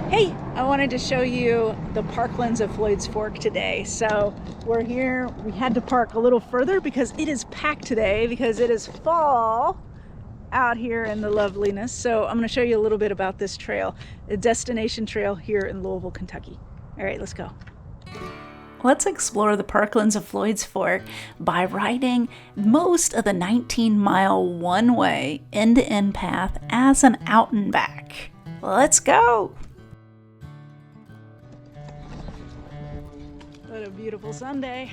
Hey, I wanted to show you the Parklands of Floyds Fork today. So we're here, we had to park a little further because it is packed today because it is fall out here in the loveliness. So I'm going to show you a little bit about this trail, a destination trail here in Louisville, Kentucky. All right, let's go. Let's explore the Parklands of Floyds Fork by riding most of the 19-mile one-way end-to-end path as an out and back. Let's go! What a beautiful Sunday.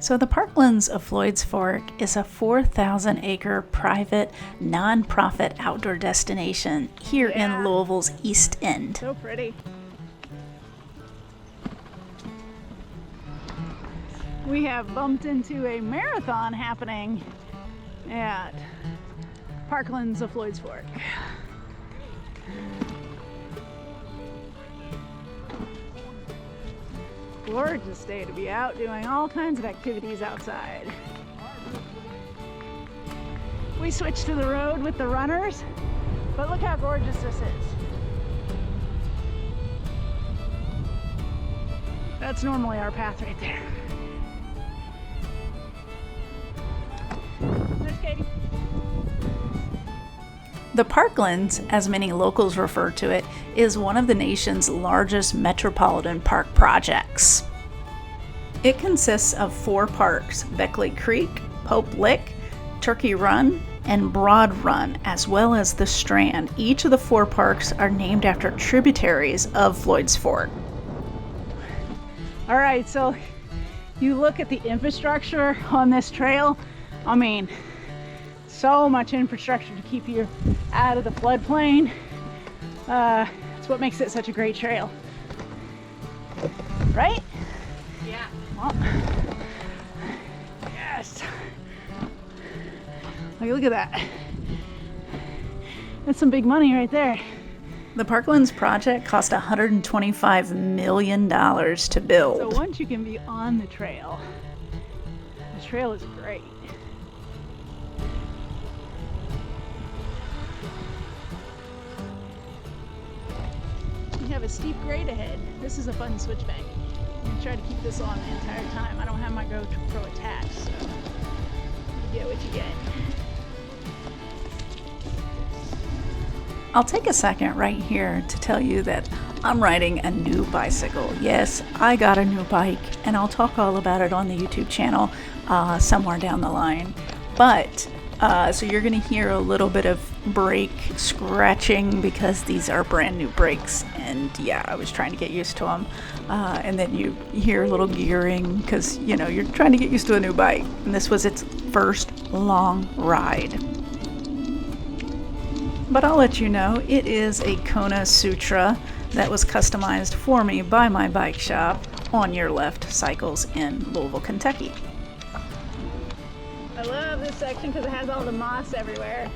So the Parklands of Floyds Fork is a 4,000-acre private, non-profit outdoor destination here in Louisville's East End. So pretty. We have bumped into a marathon happening at Parklands of Floyds Fork. Gorgeous day to be out doing all kinds of activities outside. We switched to the road with the runners, but look how gorgeous this is. That's normally our path right there. There's Katie. The Parklands, as many locals refer to it, is one of the nation's largest metropolitan park projects. It consists of 4 parks: Beckley Creek, Pope Lick, Turkey Run, and Broad Run, as well as the Strand. Each of the 4 parks are named after tributaries of Floyds Fork. All right, so you look at the infrastructure on this trail. I mean, so much infrastructure to keep you out of the floodplain. It's what makes it such a great trail, right? Yeah. Well, yes. Look at that. That's some big money right there. The Parklands project cost $125 million to build. So once you can be on the trail is great. We have a steep grade ahead. This is a fun switchback. I'm gonna try to keep this on the entire time. I don't have my GoPro attached, so you get what you get. I'll take a second right here to tell you that I'm riding a new bicycle. Yes, I got a new bike, and I'll talk all about it on the YouTube channel somewhere down the line. But so you're gonna hear a little bit of brake scratching because these are brand new brakes, and yeah, I was trying to get used to them. And then you hear a little gearing because you're trying to get used to a new bike, and this was its first long ride. But I'll let you know, it is a Kona Sutra that was customized for me by my bike shop, On Your Left Cycles in Louisville, Kentucky. I love this section because it has all the moss everywhere.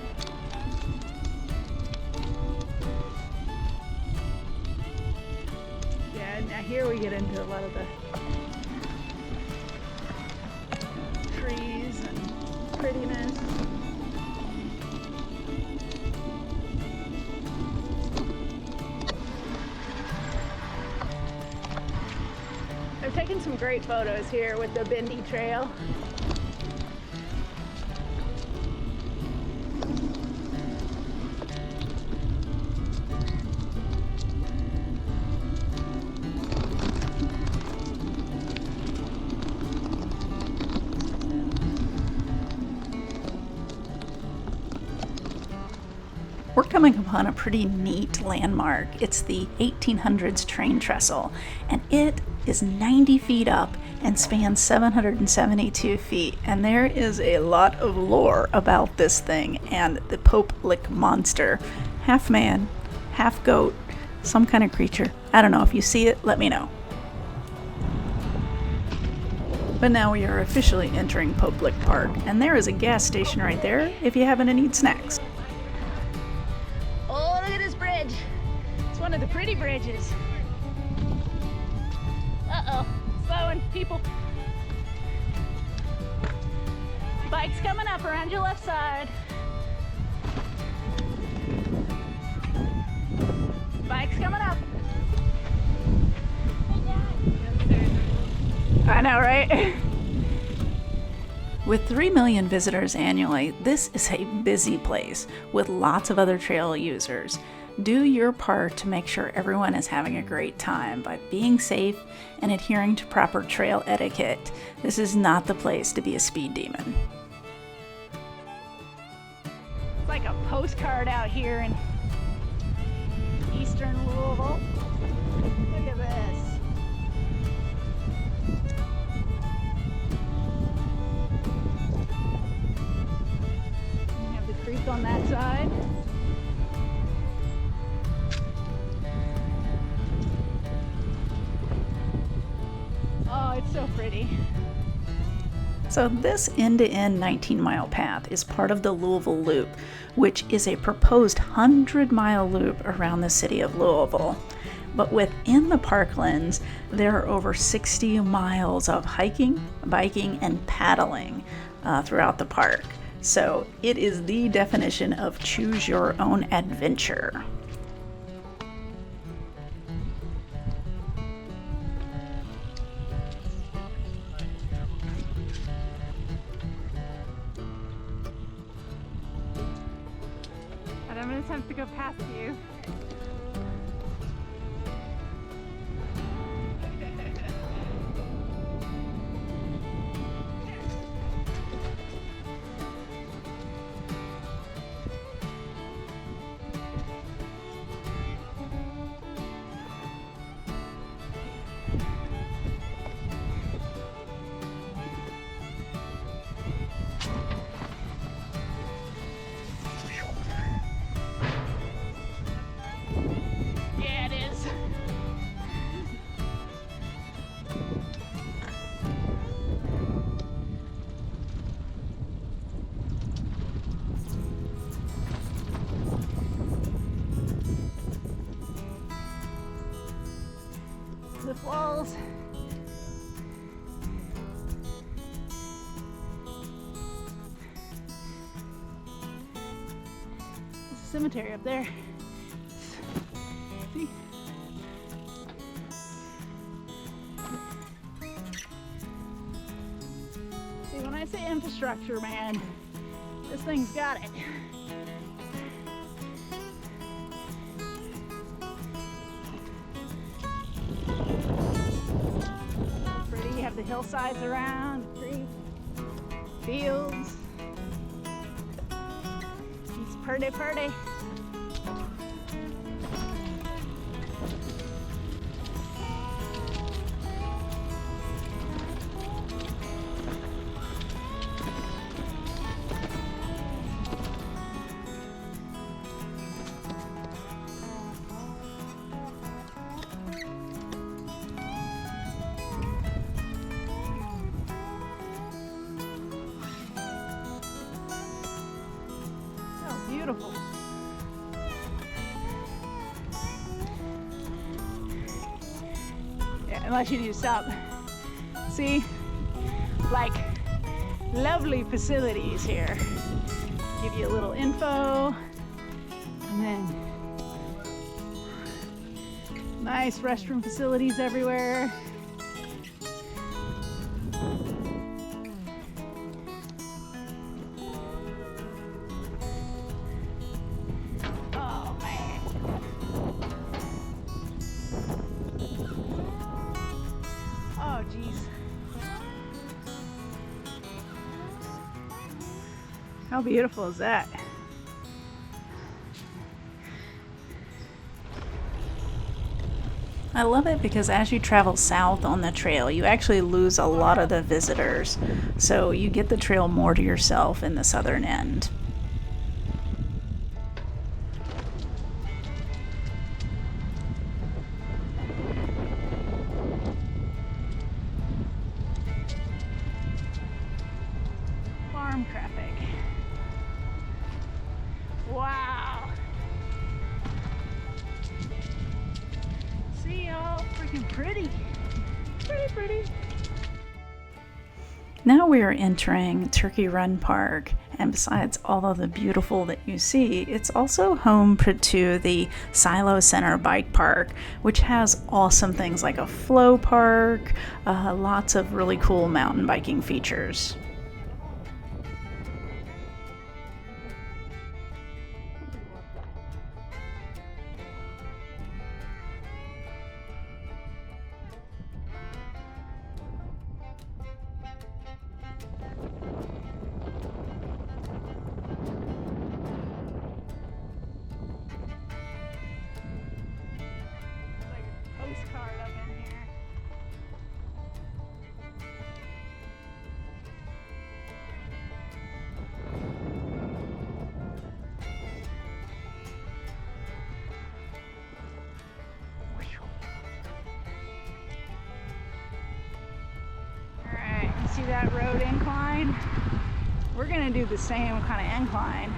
Yeah, now here we get into a lot of the trees and prettiness. I've taken some great photos here with the bendy trail. We're coming upon a pretty neat landmark. It's the 1800s train trestle, and it is 90 feet up and spans 772 feet. And there is a lot of lore about this thing and the Pope Lick monster. Half man, half goat, some kind of creature. I don't know. If you see it, let me know. But now we are officially entering Pope Lick Park, and there is a gas station right there if you happen to need snacks. Oh, look at this bridge. It's one of the pretty bridges. Uh-oh, slowing people. Bikes coming up around your left side. know, right? With 3 million visitors annually, this is a busy place with lots of other trail users. Do your part to make sure everyone is having a great time by being safe and adhering to proper trail etiquette. This is not the place to be a speed demon. It's like a postcard out here in eastern Louisville. Look at this. We have the creek on that side. Oh, it's so pretty. So this end-to-end 19-mile path is part of the Louisville Loop, which is a proposed 100-mile loop around the city of Louisville. But within the Parklands, there are over 60 miles of hiking, biking, and paddling throughout the park. So it is the definition of choose your own adventure. I'm gonna attempt to go past you. The falls. There's a cemetery up there. See? See, when I say infrastructure, man, this thing's got it. The hillsides around, creek, fields. It's pretty, pretty. Beautiful. Yeah, unless you need to stop. See, like lovely facilities here. Give you a little info, and then nice restroom facilities everywhere. Oh, geez. How beautiful is that? I love it because as you travel south on the trail, you actually lose a lot of the visitors. So you get the trail more to yourself in the southern end. Farm traffic. Wow. See, how freaking pretty. Pretty. Now we are entering Turkey Run Park, And besides all of the beautiful that you see, it's also home to the Silo Center Bike Park, which has awesome things like a flow park, lots of really cool mountain biking features. Postcard up in here. Alright, you see that road incline? We're gonna do the same kind of incline.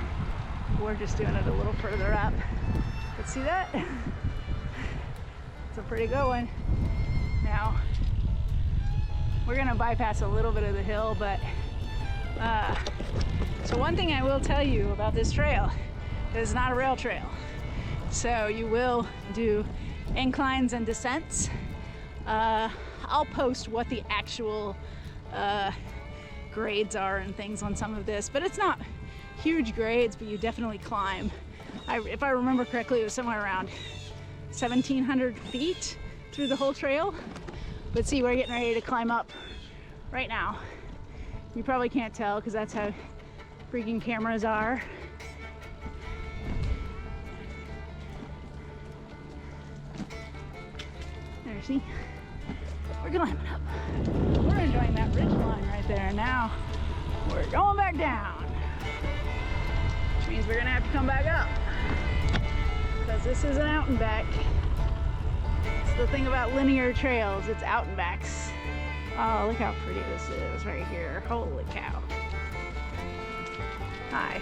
We're just doing it a little further up. But see that? It's a pretty good one. Now, we're gonna bypass a little bit of the hill, but so one thing I will tell you about this trail is it's not a rail trail. So you will do inclines and descents. I'll post what the actual grades are and things on some of this, but it's not huge grades, but you definitely climb. If I remember correctly, it was somewhere around 1,700 feet through the whole trail. But see, we're getting ready to climb up right now. You probably can't tell because that's how freaking cameras are. There, see? We're climbing up. We're enjoying that ridge line right there. Now we're going back down, which means we're gonna have to come back up because this is an out and back. It's the thing about linear trails, it's out and backs. Oh, look how pretty this is right here. Holy cow. Hi.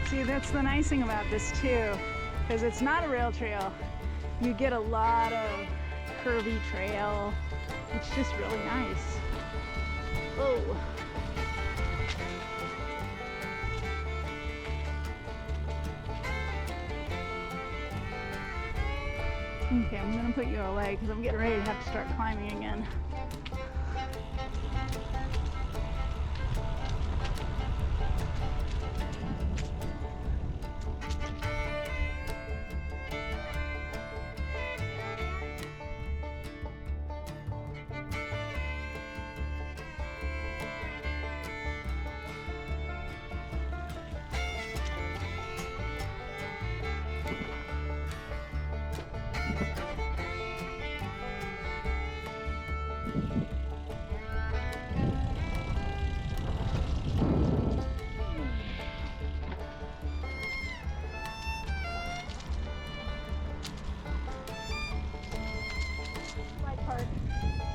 See, that's the nice thing about this too, because it's not a rail trail. You get a lot of curvy trail. It's just really nice. Oh. Okay, I'm gonna put you away because I'm getting ready to have to start climbing again.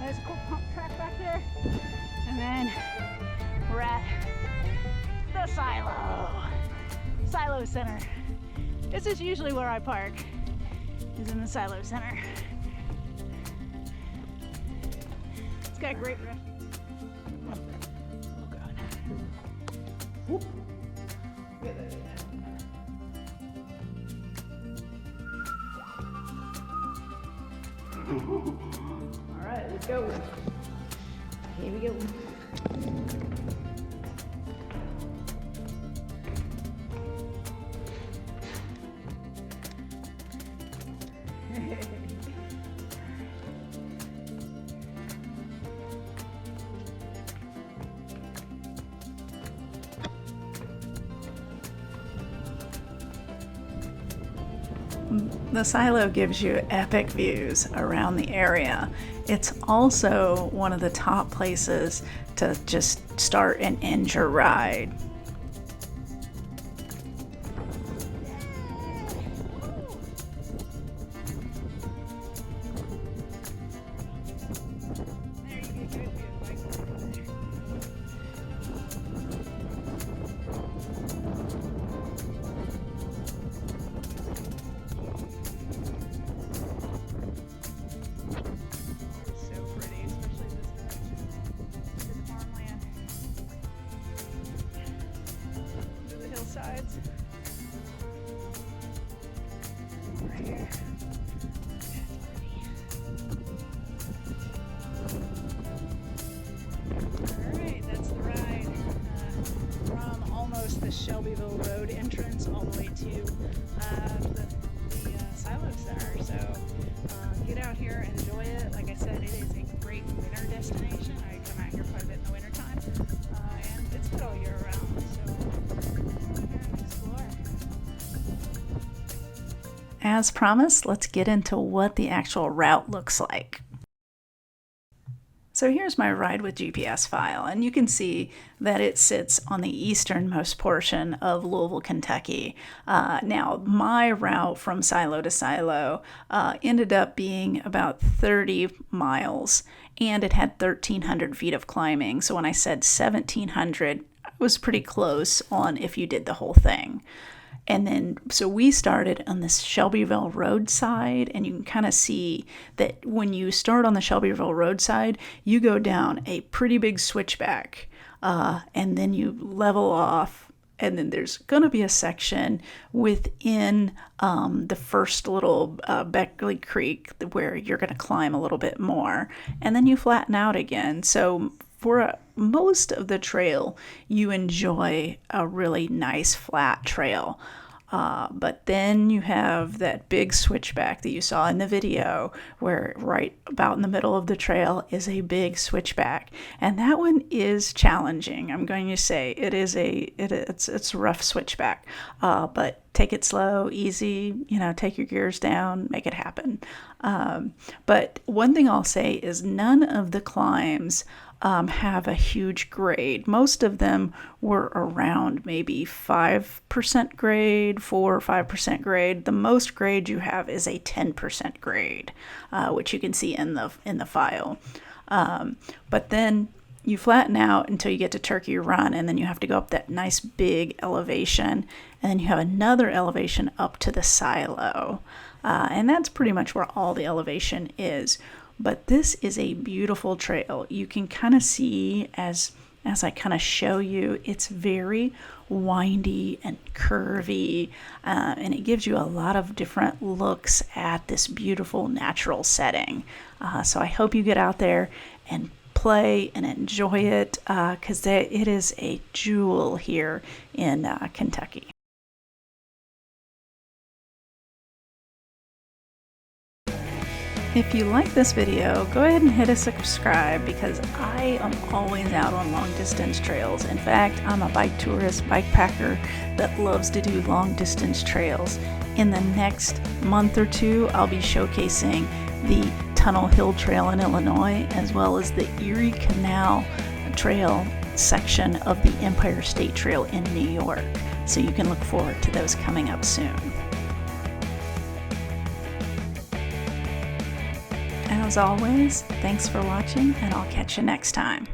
There's a cool pump track back there. And then we're at the Silo Center. This is usually where I park, is in the Silo Center. It's got great restrooms. Oh God. Whoop. All right, let's go. Here we go. The silo gives you epic views around the area. It's also one of the top places to just start and end your ride. as promised, let's get into what the actual route looks like. So here's my ride with GPS file, and you can see that it sits on the easternmost portion of Louisville, Kentucky. Now, my route from silo to silo ended up being about 30 miles, and it had 1,300 feet of climbing. So when I said 1,700, I was pretty close on if you did the whole thing. And then, so we started on this Shelbyville roadside, and you can kind of see that when you start on the Shelbyville roadside, you go down a pretty big switchback, and then you level off, and then there's going to be a section within the first little Beckley Creek where you're going to climb a little bit more, and then you flatten out again. So for most of the trail, you enjoy a really nice flat trail. But then you have that big switchback that you saw in the video where right about in the middle of the trail is a big switchback. And that one is challenging. I'm going to say it's a rough switchback, but take it slow, easy, take your gears down, make it happen. But one thing I'll say is none of the climbs have a huge grade. Most of them were around maybe 5% grade, 4 or 5% grade. The most grade you have is a 10% grade, which you can see in the file. But then you flatten out until you get to Turkey Run, and then you have to go up that nice big elevation, and then you have another elevation up to the silo. And that's pretty much where all the elevation is. But this is a beautiful trail. You can kind of see as I kind of show you, it's very windy and curvy, and it gives you a lot of different looks at this beautiful natural setting. So I hope you get out there and play and enjoy it, because it is a jewel here in Kentucky. If you like this video, go ahead and hit a subscribe, because I am always out on long distance trails. In fact, I'm a bike tourist, bike packer that loves to do long distance trails. In the next month or two, I'll be showcasing the Tunnel Hill Trail in Illinois, as well as the Erie Canal Trail section of the Empire State Trail in New York. So you can look forward to those coming up soon. As always, thanks for watching, and I'll catch you next time.